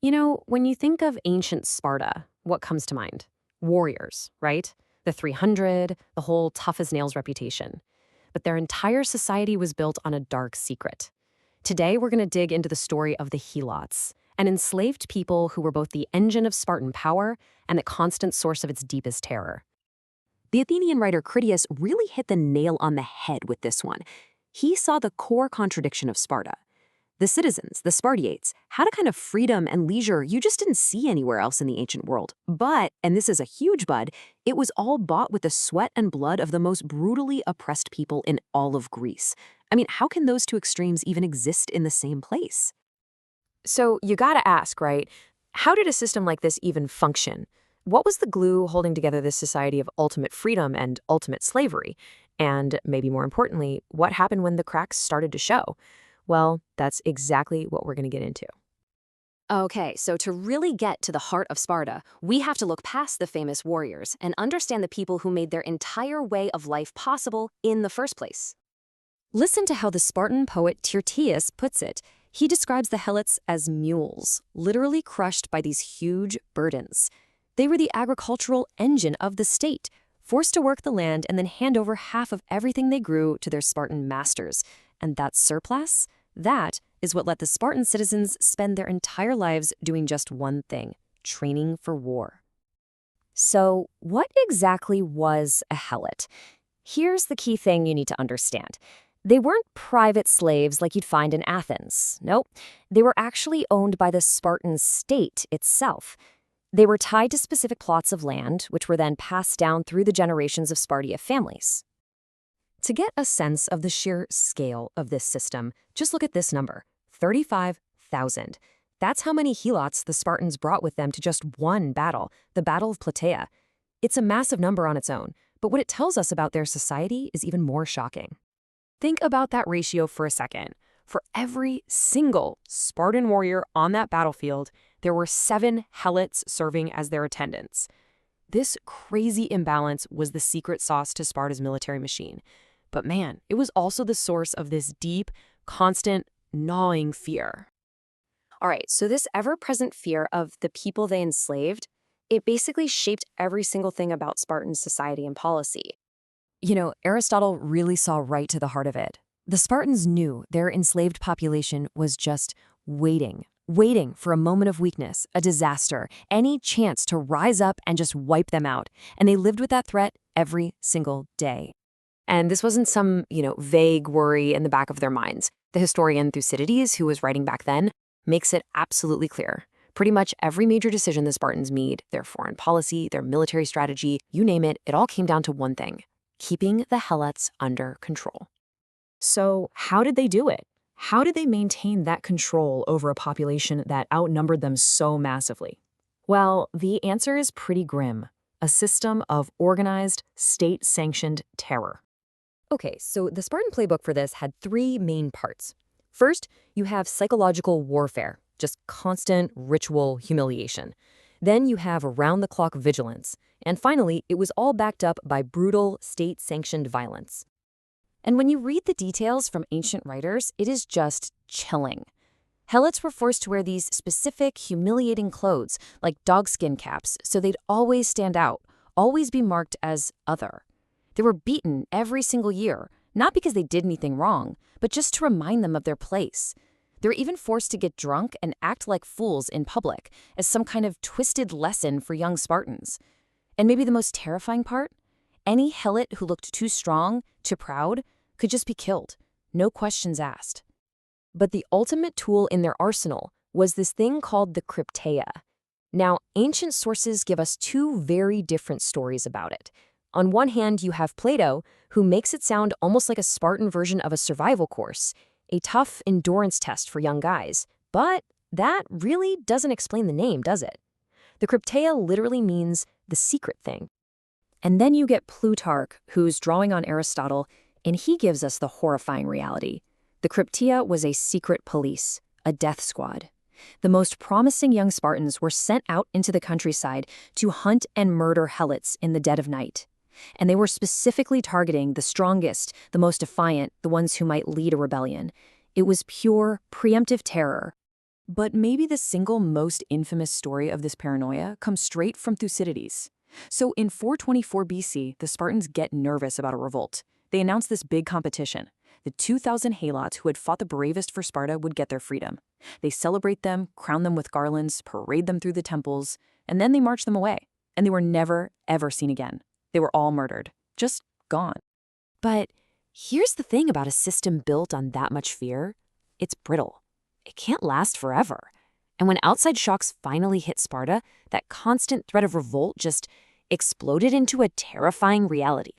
When you think of ancient Sparta, what comes to mind? Warriors, right? The 300, the whole tough as nails reputation. But their entire society was built on a dark secret. Today, we're going to dig into the story of the Helots, an enslaved people who were both the engine of Spartan power and the constant source of its deepest terror. The Athenian writer Critias really hit the nail on the head with this one. He saw the core contradiction of Sparta. The citizens, the Spartiates, had a kind of freedom and leisure you just didn't see anywhere else in the ancient world. But, and this is a huge but, it was all bought with the sweat and blood of the most brutally oppressed people in all of Greece. I mean, how can those two extremes even exist in the same place? So you gotta ask, right? How did a system like this even function? What was the glue holding together this society of ultimate freedom and ultimate slavery? And maybe more importantly, what happened when the cracks started to show? Well, that's exactly what we're going to get into. Okay, so to really get to the heart of Sparta, we have to look past the famous warriors and understand the people who made their entire way of life possible in the first place. Listen to how the Spartan poet Tyrtaeus puts it. He describes the Helots as mules, literally crushed by these huge burdens. They were the agricultural engine of the state, forced to work the land and then hand over half of everything they grew to their Spartan masters. And that surplus? That is what let the Spartan citizens spend their entire lives doing just one thing: training for war. So, what exactly was a helot? Here's the key thing you need to understand. They weren't private slaves like you'd find in Athens. Nope. They were actually owned by the Spartan state itself. They were tied to specific plots of land, which were then passed down through the generations of Spartia families. To get a sense of the sheer scale of this system, just look at this number, 35,000. That's how many Helots the Spartans brought with them to just one battle, the Battle of Plataea. It's a massive number on its own, but what it tells us about their society is even more shocking. Think about that ratio for a second. For every single Spartan warrior on that battlefield, there were 7 Helots serving as their attendants. This crazy imbalance was the secret sauce to Sparta's military machine. But man, it was also the source of this deep, constant, gnawing fear. All right, so this ever-present fear of the people they enslaved, it basically shaped every single thing about Spartan society and policy. Aristotle really saw right to the heart of it. The Spartans knew their enslaved population was just waiting for a moment of weakness, a disaster, any chance to rise up and just wipe them out. And they lived with that threat every single day. And this wasn't some, vague worry in the back of their minds. The historian Thucydides, who was writing back then, makes it absolutely clear. Pretty much every major decision the Spartans made, their foreign policy, their military strategy, you name it, it all came down to one thing: keeping the Helots under control. So how did they do it? How did they maintain that control over a population that outnumbered them so massively? Well, the answer is pretty grim: a system of organized, state-sanctioned terror. Okay, so the Spartan playbook for this had 3 main parts. First, you have psychological warfare, just constant ritual humiliation. Then you have around-the-clock vigilance. And finally, it was all backed up by brutal, state-sanctioned violence. And when you read the details from ancient writers, it is just chilling. Helots were forced to wear these specific, humiliating clothes, like dogskin caps, so they'd always stand out, always be marked as other. They were beaten every single year, not because they did anything wrong, but just to remind them of their place. They were even forced to get drunk and act like fools in public, as some kind of twisted lesson for young Spartans. And maybe the most terrifying part? Any Helot who looked too strong, too proud, could just be killed, no questions asked. But the ultimate tool in their arsenal was this thing called the crypteia. Now, ancient sources give us 2 very different stories about it. On one hand, you have Plato, who makes it sound almost like a Spartan version of a survival course, a tough endurance test for young guys. But that really doesn't explain the name, does it? The crypteia literally means the secret thing. And then you get Plutarch, who's drawing on Aristotle, and he gives us the horrifying reality. The crypteia was a secret police, a death squad. The most promising young Spartans were sent out into the countryside to hunt and murder Helots in the dead of night. And they were specifically targeting the strongest, the most defiant, the ones who might lead a rebellion. It was pure, preemptive terror. But maybe the single most infamous story of this paranoia comes straight from Thucydides. So in 424 BC, the Spartans get nervous about a revolt. They announce this big competition. The 2,000 Helots who had fought the bravest for Sparta would get their freedom. They celebrate them, crown them with garlands, parade them through the temples, and then they march them away. And they were never, ever seen again. They were all murdered. Just gone. But here's the thing about a system built on that much fear. It's brittle. It can't last forever. And when outside shocks finally hit Sparta, that constant threat of revolt just exploded into a terrifying reality.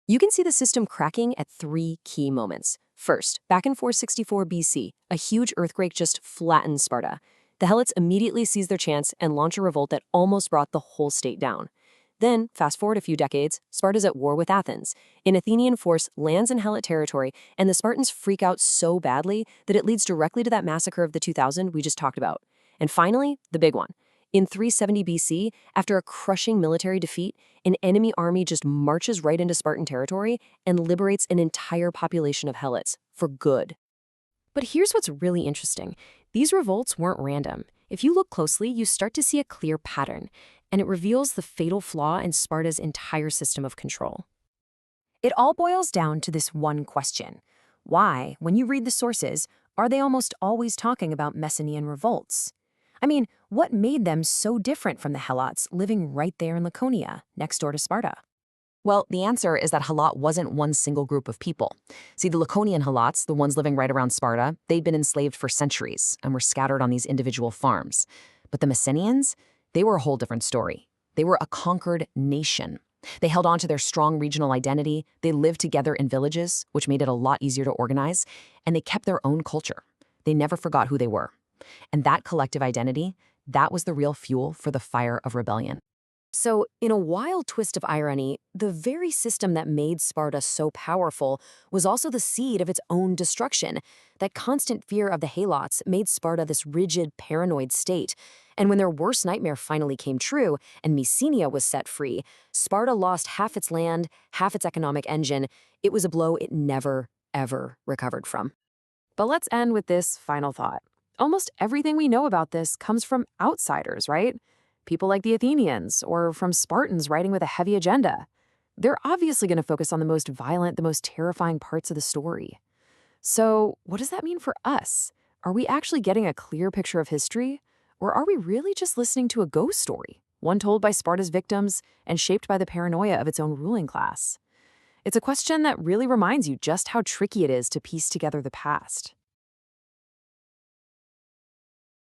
You can see the system cracking at 3 key moments. First, back in 464 BC, a huge earthquake just flattened Sparta. The Helots immediately seized their chance and launched a revolt that almost brought the whole state down. Then, fast forward a few decades, Sparta's at war with Athens. An Athenian force lands in Helot territory, and the Spartans freak out so badly that it leads directly to that massacre of the 2,000 we just talked about. And finally, the big one. In 370 BC, after a crushing military defeat, an enemy army just marches right into Spartan territory and liberates an entire population of Helots, for good. But here's what's really interesting. These revolts weren't random. If you look closely, you start to see a clear pattern, and it reveals the fatal flaw in Sparta's entire system of control. It all boils down to this one question. Why, when you read the sources, are they almost always talking about Messenian revolts? I mean, what made them so different from the Helots living right there in Laconia, next door to Sparta? Well, the answer is that Helot wasn't one single group of people. See, the Laconian Helots, the ones living right around Sparta, they'd been enslaved for centuries and were scattered on these individual farms. But the Messenians, they were a whole different story. They were a conquered nation. They held on to their strong regional identity, they lived together in villages, which made it a lot easier to organize, and they kept their own culture. They never forgot who they were. And that collective identity, that was the real fuel for the fire of rebellion. So, in a wild twist of irony, the very system that made Sparta so powerful was also the seed of its own destruction. That constant fear of the Helots made Sparta this rigid, paranoid state. And when their worst nightmare finally came true and Messenia was set free, Sparta lost half its land, half its economic engine. It was a blow it never, ever recovered from. But let's end with this final thought. Almost everything we know about this comes from outsiders, right? People like the Athenians, or from Spartans writing with a heavy agenda. They're obviously going to focus on the most violent, the most terrifying parts of the story. So, what does that mean for us? Are we actually getting a clear picture of history? Or are we really just listening to a ghost story, one told by Sparta's victims and shaped by the paranoia of its own ruling class? It's a question that really reminds you just how tricky it is to piece together the past.